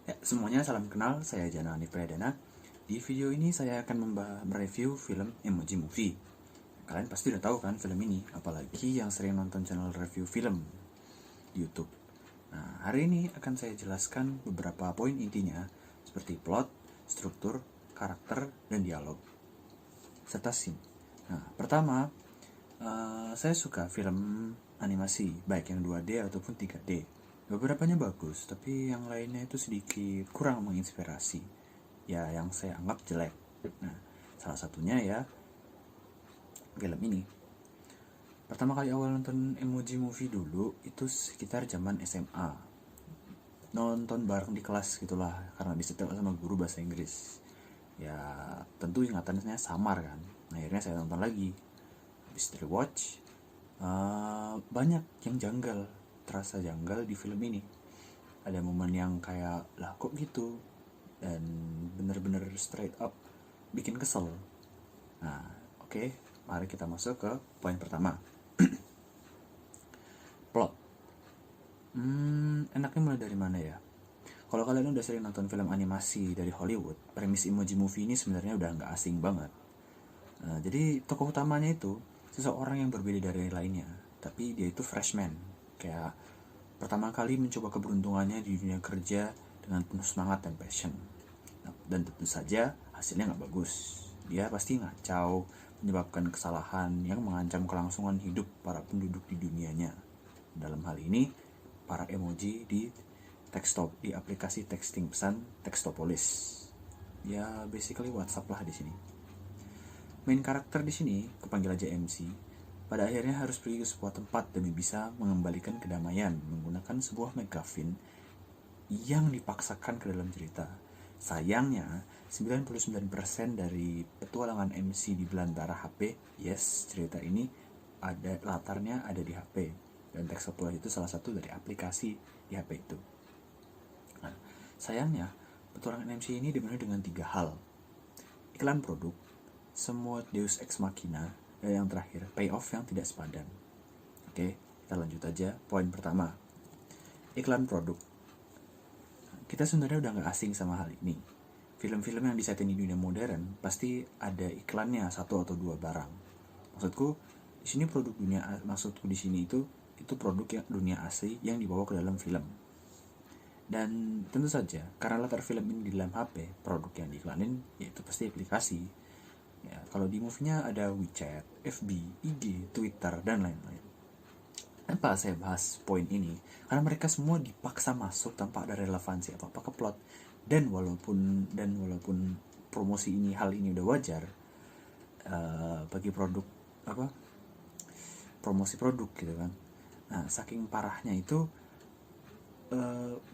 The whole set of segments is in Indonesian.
Ya, semuanya salam kenal, saya Jana Hanif Pradana. Di video ini saya akan mereview film Emoji Movie. Kalian pasti udah tahu kan film ini, apalagi yang sering nonton channel review film di YouTube. Nah, hari ini akan saya jelaskan beberapa poin intinya, seperti plot, struktur, karakter, dan dialog, serta scene. Nah, pertama, saya suka film animasi, baik yang 2D ataupun 3D. Beberapanya bagus, tapi yang lainnya itu sedikit kurang menginspirasi. Ya, yang saya anggap jelek. Nah, salah satunya ya film ini. Pertama kali awal nonton Emoji Movie dulu itu sekitar zaman SMA. Nonton bareng di kelas gitulah, karena disetel sama guru bahasa Inggris. Ya, tentu ingatannya samar kan. Nah, akhirnya saya nonton lagi. Habis rewatch, banyak yang janggal, terasa janggal di film ini. Ada momen yang kayak lah kok gitu, dan bener-bener straight up bikin kesel. Nah, oke, mari kita masuk ke poin pertama. Plot. Enaknya mulai dari mana ya? Kalau kalian udah sering nonton film animasi dari Hollywood, premis Emoji Movie ini sebenarnya udah nggak asing banget. Jadi tokoh utamanya itu seseorang yang berbeda dari lainnya, tapi dia itu freshman, kayak pertama kali mencoba keberuntungannya di dunia kerja dengan penuh semangat dan passion. Nah, dan tentu saja hasilnya nggak bagus. Dia pasti ngacau, menyebabkan kesalahan yang mengancam kelangsungan hidup para penduduk di dunianya. Dalam hal ini, para emoji di di aplikasi texting pesan Textopolis. Ya, basically WhatsApp lah di sini. Main karakter di sini, kepanggil aja MC, pada akhirnya harus pergi ke sebuah tempat demi bisa mengembalikan kedamaian menggunakan sebuah McGuffin yang dipaksakan ke dalam cerita. Sayangnya, 99% dari petualangan MC di belantara HP, yes, cerita ini ada latarnya ada di HP. Dan Textopolis itu salah satu dari aplikasi di HP itu. Nah, sayangnya, petualangan MC ini dipenuhi dengan 3 hal. Iklan produk, semua Deus Ex Machina, dan yang terakhir, payoff yang tidak sepadan. Oke, kita lanjut aja. Poin pertama, iklan produk. Kita sebenarnya udah gak asing sama hal ini. Film-film yang disetting di dunia modern pasti ada iklannya satu atau dua barang. Maksudku di sini di sini itu produk yang dunia asli yang dibawa ke dalam film. Dan tentu saja karena latar film ini di dalam HP, produk yang diiklanin yaitu pasti aplikasi. Ya, kalau di movie-nya ada WeChat, FB, IG, Twitter, dan lain-lain. Kenapa saya bahas poin ini? Karena mereka semua dipaksa masuk tanpa ada relevansi apa-apa ke plot. Dan walaupun promosi ini, hal ini udah wajar, bagi produk promosi produk gitu kan. Nah, saking parahnya itu,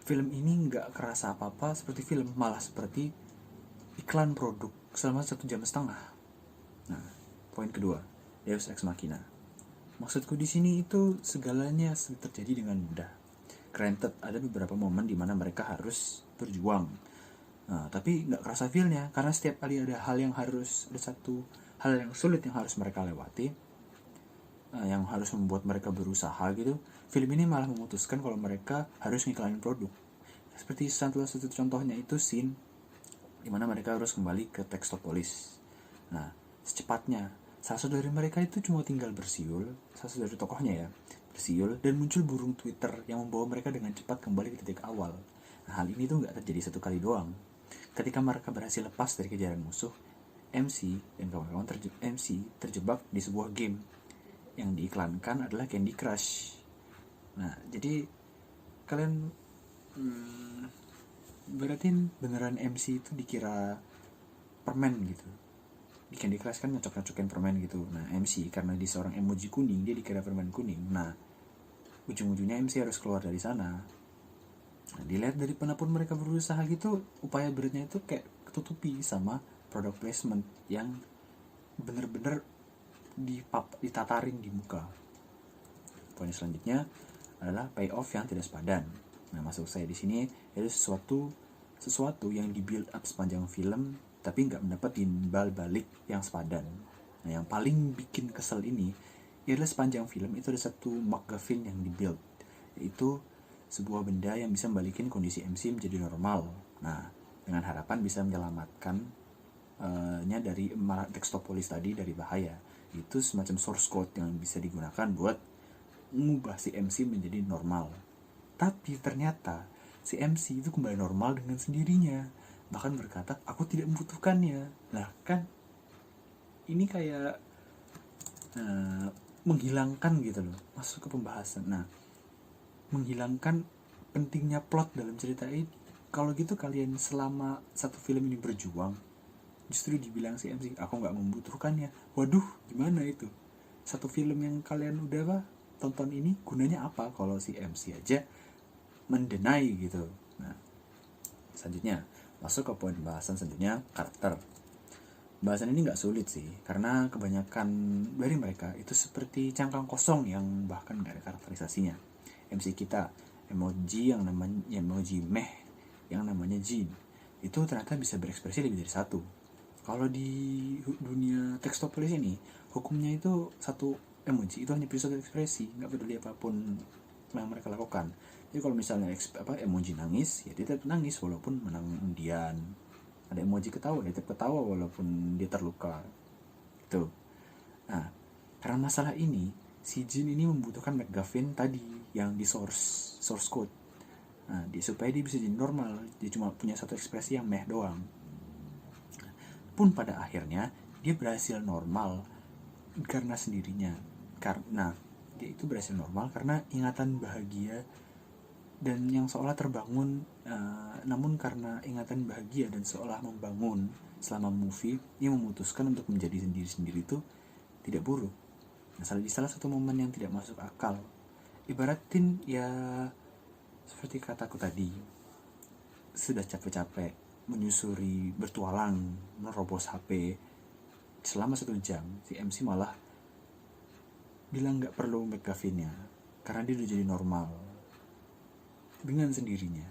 film ini nggak kerasa apa-apa seperti film, malah seperti iklan produk selama 1,5 jam. Nah, poin kedua, Deus Ex Machina. Maksudku di sini itu segalanya terjadi dengan mudah. Granted, ada beberapa momen di mana mereka harus berjuang. Nah, tapi nggak kerasa feelnya karena setiap kali ada satu hal yang sulit yang harus mereka lewati, yang harus membuat mereka berusaha gitu. Film ini malah memutuskan kalau mereka harus ngiklanin produk. Seperti salah satu contohnya itu scene dimana mereka harus kembali ke Textopolis. Nah, secepatnya salah satu dari mereka itu cuma tinggal bersiul, salah satu dari tokohnya ya, bersiul, dan muncul burung Twitter yang membawa mereka dengan cepat kembali ke titik awal. Nah, hal ini tuh gak terjadi satu kali doang. Ketika mereka berhasil lepas dari kejaran musuh, MC dan kawan-kawan terjebak di sebuah game yang diiklankan adalah Candy Crush. Nah, jadi kalian berarti beneran MC itu dikira permen gitu. Di Candy Crush kan nyocok-nyocokin permen gitu. Nah, MC karena dia seorang emoji kuning, dia dikira permen kuning. Nah, ujung-ujungnya MC harus keluar dari sana. Nah, dilihat dari penapun mereka berusaha gitu, upaya beratnya itu kayak ketutupi sama product placement yang bener-bener ditatarin di muka. Poin selanjutnya adalah payoff yang tidak sepadan. Nah, maksud saya di sini itu sesuatu yang di-build up sepanjang film tapi nggak mendapat timbal balik yang sepadan. Nah, yang paling bikin kesel ini adalah sepanjang film itu ada satu MacGuffin yang di-build, yaitu sebuah benda yang bisa balikin kondisi MC menjadi normal. Nah, dengan harapan bisa menyelamatkan nya dari Textopolis tadi dari bahaya. Itu semacam source code yang bisa digunakan buat mengubah si MC menjadi normal. Tapi ternyata si MC itu kembali normal dengan sendirinya. Bahkan berkata, aku tidak membutuhkannya. Nah kan, ini kayak menghilangkan gitu loh, masuk ke pembahasan. Nah, menghilangkan pentingnya plot dalam cerita ini. Kalau gitu kalian selama satu film ini berjuang, justru dibilang si MC, aku nggak membutuhkannya. Waduh, gimana itu? Satu film yang kalian udah tonton ini gunanya apa kalau si MC aja mendenai gitu. Nah, selanjutnya masuk ke poin pembahasan selanjutnya, karakter. Bahasan ini nggak sulit sih, karena kebanyakan dari mereka itu seperti cangkang kosong yang bahkan nggak ada karakterisasinya. MC kita, emoji yang namanya emoji meh, yang namanya Jin, itu ternyata bisa berekspresi lebih dari satu. Kalau di dunia Textopolis ini, hukumnya itu satu emoji itu hanya bisa satu ekspresi, nggak peduli apapun yang mereka lakukan. Jadi kalau misalnya emoji nangis, ya dia tetap nangis walaupun menang undian. Ada emoji ketawa, dia tetap ketawa walaupun dia terluka. Itu. Nah, karena masalah ini, si Jin ini membutuhkan McGuffin tadi yang di source code. Nah, supaya dia bisa jadi normal, dia cuma punya satu ekspresi yang meh doang. Pun pada akhirnya dia berhasil normal karena sendirinya. Karena dia itu berhasil normal karena ingatan bahagia dan yang seolah terbangun, namun karena ingatan bahagia dan seolah membangun selama movie, dia memutuskan untuk menjadi sendiri-sendiri itu tidak buruk. Nah, di salah satu momen yang tidak masuk akal, ibaratin ya seperti kataku tadi, sudah capek-capek menyusuri, bertualang, menerobos HP selama 1 jam, si MC malah bilang gak perlu McGuffinnya karena dia udah jadi normal dengan sendirinya.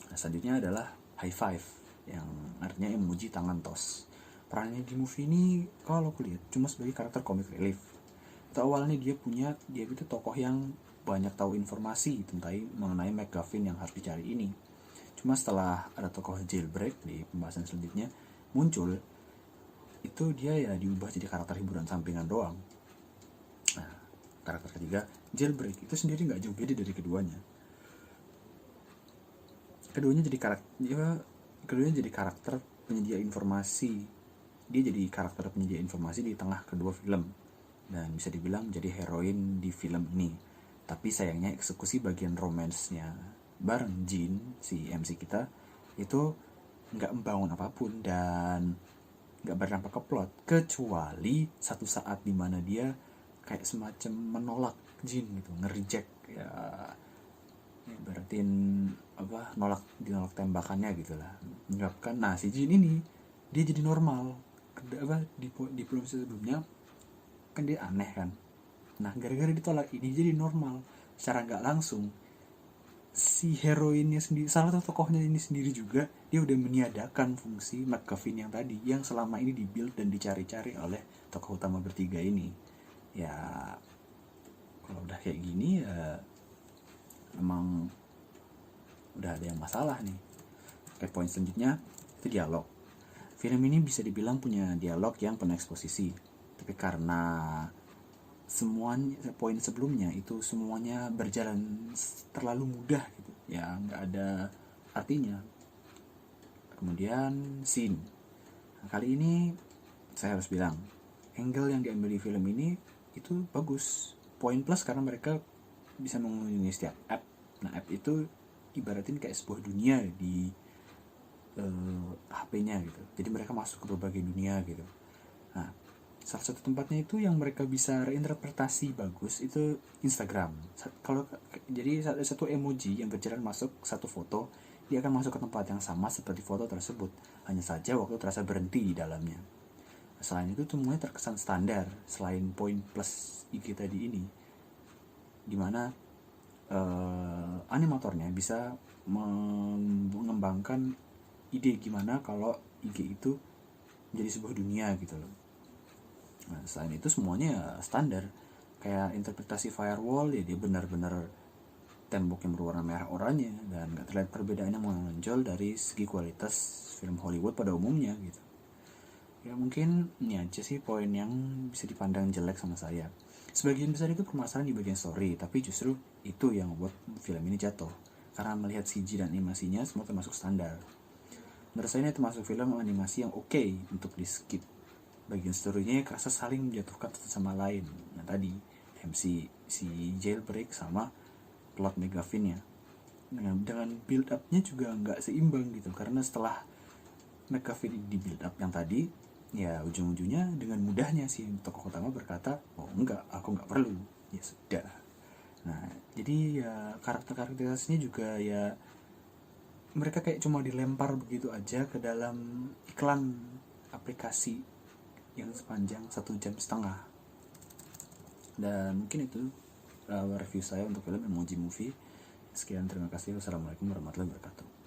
Nah, selanjutnya adalah high five, yang artinya emoji tangan tos. Perannya di movie ini kalau aku lihat cuma sebagai karakter comic relief. Itu awalnya dia itu tokoh yang banyak tahu informasi tentang mengenai McGuffin yang harus dicari ini. Cuma setelah ada tokoh Jailbreak di pembahasan selanjutnya muncul, itu dia ya diubah jadi karakter hiburan sampingan doang. Nah, karakter ketiga, Jailbreak, itu sendiri nggak jauh beda dari keduanya. Keduanya jadi karakter penyedia informasi. Dia jadi karakter penyedia informasi di tengah kedua film dan bisa dibilang jadi heroin di film ini. Tapi sayangnya eksekusi bagian romansnya bareng Jin, si MC kita, itu nggak membangun apapun dan nggak berdampak ke plot, kecuali satu saat dimana dia kayak semacam menolak Jin gitu, nge-reject ya, beratin dinolak tembakannya gitulah, menyebabkan si Jin ini dia jadi normal. Di film sebelumnya kan dia aneh kan, nah gara-gara ditolak ini jadi normal secara nggak langsung. Si heroinnya sendiri, salah satu tokohnya ini sendiri juga, dia udah meniadakan fungsi McGuffin yang tadi, yang selama ini dibuild dan dicari-cari oleh tokoh utama bertiga ini. Ya kalau udah kayak gini ya emang udah ada yang masalah nih. Oke, poin selanjutnya itu dialog. Film ini bisa dibilang punya dialog yang penuh eksposisi, tapi karena semuanya poin sebelumnya itu semuanya berjalan terlalu mudah gitu ya, nggak ada artinya. Kemudian scene, nah, kali ini saya harus bilang angle yang diambil di film ini itu bagus, poin plus karena mereka bisa mengunjungi setiap app. Nah, app itu ibaratin kayak sebuah dunia di HP-nya gitu, jadi mereka masuk ke berbagai dunia gitu. Nah, salah satu tempatnya itu yang mereka bisa reinterpretasi bagus itu Instagram. Jadi satu emoji yang berjalan masuk satu foto, dia akan masuk ke tempat yang sama seperti foto tersebut, hanya saja waktu terasa berhenti di dalamnya. Selain itu semuanya terkesan standar, selain poin plus IG tadi ini, dimana animatornya bisa mengembangkan ide gimana kalau IG itu menjadi sebuah dunia gitu loh. Nah, selain itu semuanya standar, kayak interpretasi firewall ya dia benar-benar tembok yang berwarna merah oranye, dan gak terlihat perbedaan yang menonjol dari segi kualitas film Hollywood pada umumnya gitu. Ya mungkin ini aja sih poin yang bisa dipandang jelek sama saya. Sebagian besar itu permasalahan di bagian story, tapi justru itu yang membuat film ini jatuh. Karena melihat CG dan animasinya semua termasuk standar. Menurut saya ini termasuk film animasi yang oke untuk di skip. Bagian story-nya kerasa saling menjatuhkan satu sama lain. Nah tadi MC si Jailbreak sama plot McGuffin-nya. Dengan build up-nya juga nggak seimbang gitu. Karena setelah McGuffin di build up yang tadi, ya ujung-ujungnya dengan mudahnya si tokoh utama berkata, oh enggak, aku nggak perlu. Ya sudah. Nah jadi ya karakter-karakternya juga ya mereka kayak cuma dilempar begitu aja ke dalam iklan aplikasi yang sepanjang 1,5 jam. Dan mungkin itu review saya untuk film Emoji Movie. Sekian, terima kasih. Wassalamualaikum warahmatullahi wabarakatuh.